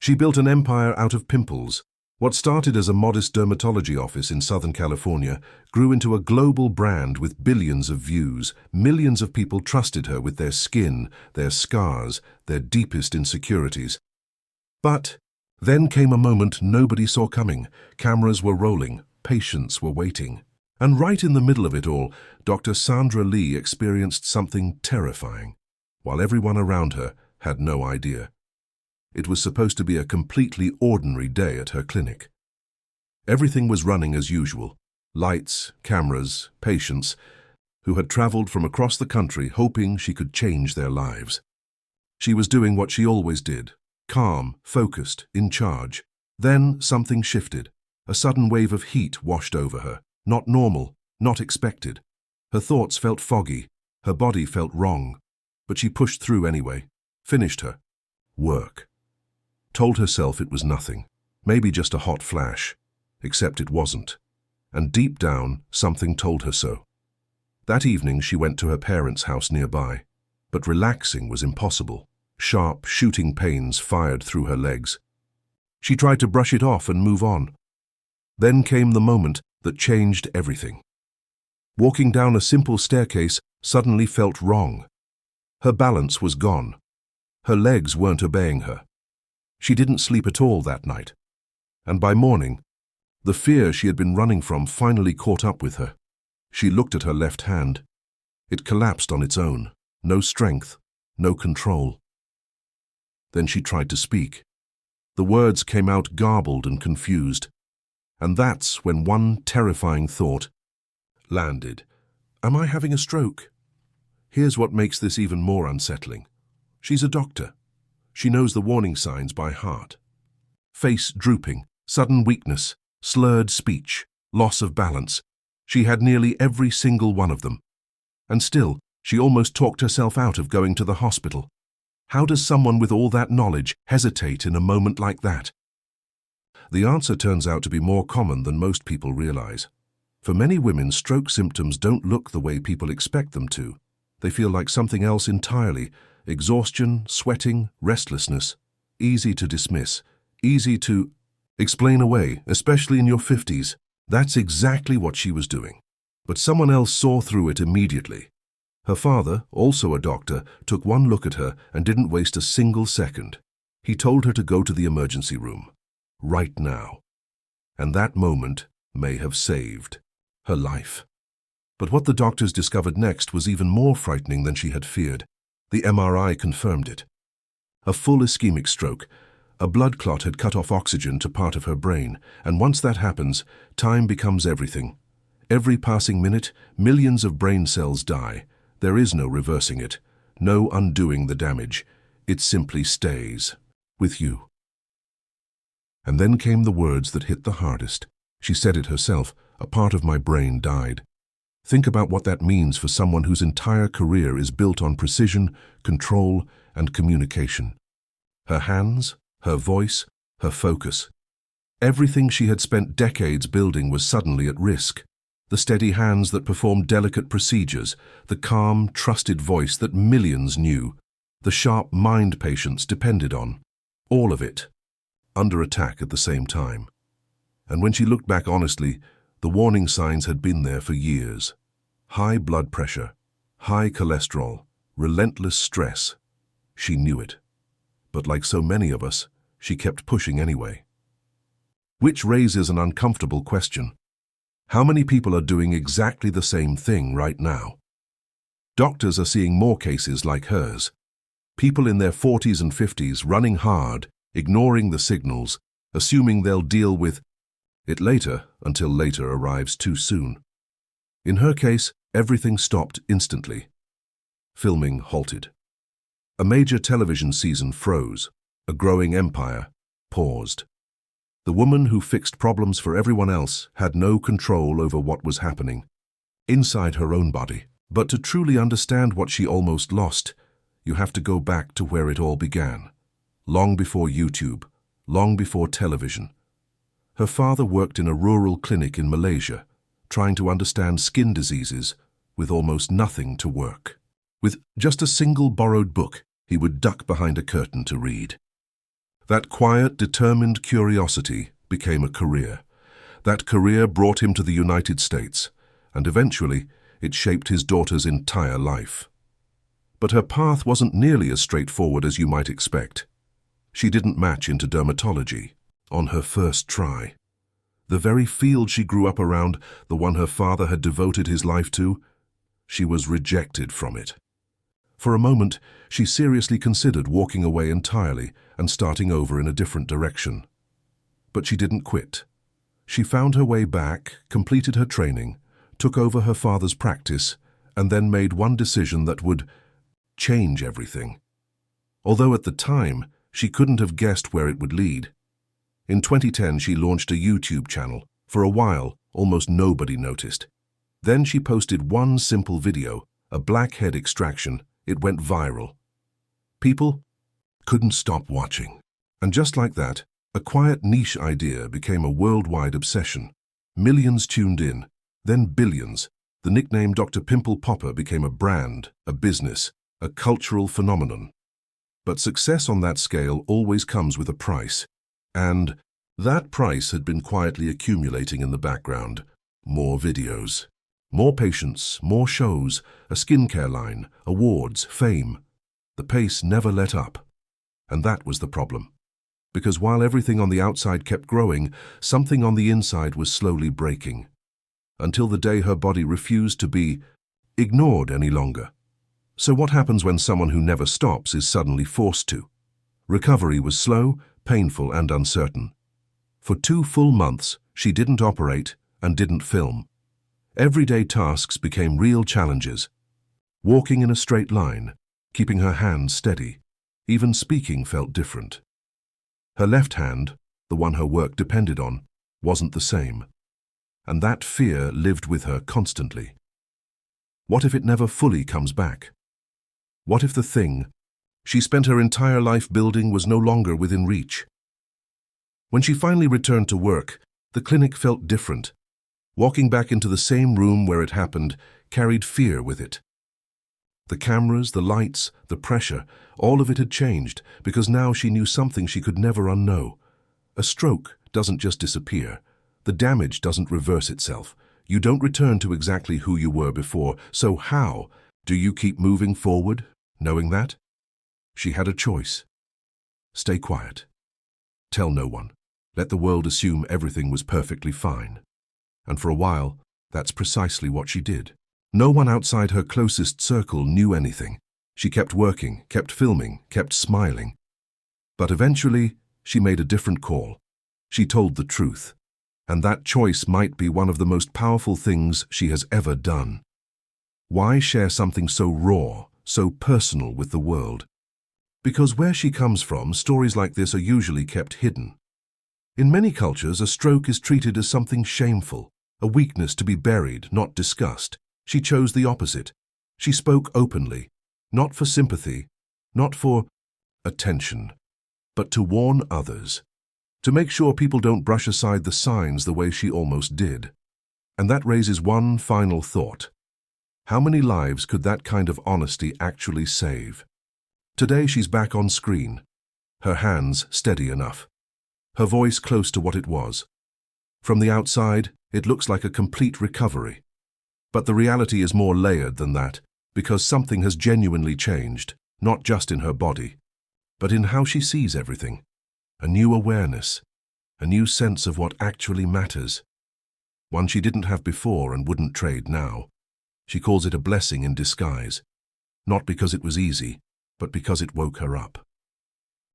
She built an empire out of pimples. What started as a modest dermatology office in Southern California grew into a global brand with billions of views. Millions of people trusted her with their skin, their scars, their deepest insecurities. But then came a moment nobody saw coming. Cameras were rolling, patients were waiting. And right in the middle of it all, Dr. Sandra Lee experienced something terrifying, while everyone around her had no idea. It was supposed to be a completely ordinary day at her clinic. Everything was running as usual. Lights, cameras, patients, who had traveled from across the country hoping she could change their lives. She was doing what she always did, calm, focused, in charge. Then something shifted. A sudden wave of heat washed over her. Not normal, not expected. Her thoughts felt foggy. Her body felt wrong. But she pushed through anyway. Finished her work. Told herself it was nothing, maybe just a hot flash, except it wasn't. And deep down, something told her so. That evening she went to her parents' house nearby, but relaxing was impossible. Sharp, shooting pains fired through her legs. She tried to brush it off and move on. Then came the moment that changed everything. Walking down a simple staircase suddenly felt wrong. Her balance was gone. Her legs weren't obeying her. She didn't sleep at all that night. And by morning, the fear she had been running from finally caught up with her. She looked at her left hand. It collapsed on its own. No strength, no control. Then she tried to speak. The words came out garbled and confused. And that's when one terrifying thought landed. Am I having a stroke? Here's what makes this even more unsettling. She's a doctor. She knows the warning signs by heart. Face drooping, sudden weakness, slurred speech, loss of balance. She had nearly every single one of them. And still, she almost talked herself out of going to the hospital. How does someone with all that knowledge hesitate in a moment like that? The answer turns out to be more common than most people realize. For many women, stroke symptoms don't look the way people expect them to. They feel like something else entirely. Exhaustion, sweating, restlessness. Easy to dismiss. Easy to explain away, especially in your 50s. That's exactly what she was doing. But someone else saw through it immediately. Her father, also a doctor, took one look at her and didn't waste a single second. He told her to go to the emergency room. Right now. And that moment may have saved her life. But what the doctors discovered next was even more frightening than she had feared. The MRI confirmed it. A full ischemic stroke. A blood clot had cut off oxygen to part of her brain, and once that happens, time becomes everything. Every passing minute, millions of brain cells die. There is no reversing it, no undoing the damage. It simply stays with you. And then came the words that hit the hardest. She said it herself, a part of my brain died. Think about what that means for someone whose entire career is built on precision, control, and communication. Her hands, her voice, her focus. Everything she had spent decades building was suddenly at risk. The steady hands that performed delicate procedures, the calm, trusted voice that millions knew, the sharp mind patients depended on. All of it, under attack at the same time. And when she looked back honestly, the warning signs had been there for years. High blood pressure, high cholesterol, relentless stress. She knew it. But like so many of us, she kept pushing anyway. Which raises an uncomfortable question. How many people are doing exactly the same thing right now? Doctors are seeing more cases like hers. People in their 40s and 50s running hard, ignoring the signals, assuming they'll deal with it later until later arrives too soon. In her case, everything stopped instantly. Filming halted. A major television season froze. A growing empire paused. The woman who fixed problems for everyone else had no control over what was happening inside her own body. But to truly understand what she almost lost, you have to go back to where it all began. Long before YouTube, long before television. Her father worked in a rural clinic in Malaysia, trying to understand skin diseases with almost nothing to work. With just a single borrowed book, he would duck behind a curtain to read. That quiet, determined curiosity became a career. That career brought him to the United States, and eventually it shaped his daughter's entire life. But her path wasn't nearly as straightforward as you might expect. She didn't match into dermatology on her first try. The very field she grew up around, the one her father had devoted his life to, she was rejected from it. For a moment, she seriously considered walking away entirely and starting over in a different direction. But she didn't quit. She found her way back, completed her training, took over her father's practice, and then made one decision that would change everything. Although at the time, she couldn't have guessed where it would lead. In 2010, she launched a YouTube channel. For a while, almost nobody noticed. Then she posted one simple video, a blackhead extraction. It went viral. People couldn't stop watching. And just like that, a quiet niche idea became a worldwide obsession. Millions tuned in, then billions. The nickname Dr. Pimple Popper became a brand, a business, a cultural phenomenon. But success on that scale always comes with a price. And that price had been quietly accumulating in the background. More videos, more patients, more shows, a skincare line, awards, fame. The pace never let up. And that was the problem. Because while everything on the outside kept growing, something on the inside was slowly breaking. Until the day her body refused to be ignored any longer. So what happens when someone who never stops is suddenly forced to? Recovery was slow, painful, and uncertain. For 2 full months, she didn't operate and didn't film. Everyday tasks became real challenges. Walking in a straight line, keeping her hands steady, even speaking felt different. Her left hand, the one her work depended on, wasn't the same. And that fear lived with her constantly. What if it never fully comes back? What if the thing she spent her entire life building was no longer within reach? When she finally returned to work, the clinic felt different. Walking back into the same room where it happened carried fear with it. The cameras, the lights, the pressure, all of it had changed because now she knew something she could never unknow. A stroke doesn't just disappear. The damage doesn't reverse itself. You don't return to exactly who you were before. So how do you keep moving forward, knowing that? She had a choice. Stay quiet. Tell no one. Let the world assume everything was perfectly fine. And for a while, that's precisely what she did. No one outside her closest circle knew anything. She kept working, kept filming, kept smiling. But eventually, she made a different call. She told the truth. And that choice might be one of the most powerful things she has ever done. Why share something so raw, so personal with the world? Because where she comes from, stories like this are usually kept hidden. In many cultures, a stroke is treated as something shameful, a weakness to be buried, not discussed. She chose the opposite. She spoke openly, not for sympathy, not for attention, but to warn others, to make sure people don't brush aside the signs the way she almost did. And that raises one final thought. How many lives could that kind of honesty actually save? Today she's back on screen, her hands steady enough, her voice close to what it was. From the outside, it looks like a complete recovery. But the reality is more layered than that, because something has genuinely changed, not just in her body, but in how she sees everything. A new awareness, a new sense of what actually matters. One she didn't have before and wouldn't trade now. She calls it a blessing in disguise, not because it was easy, but because it woke her up.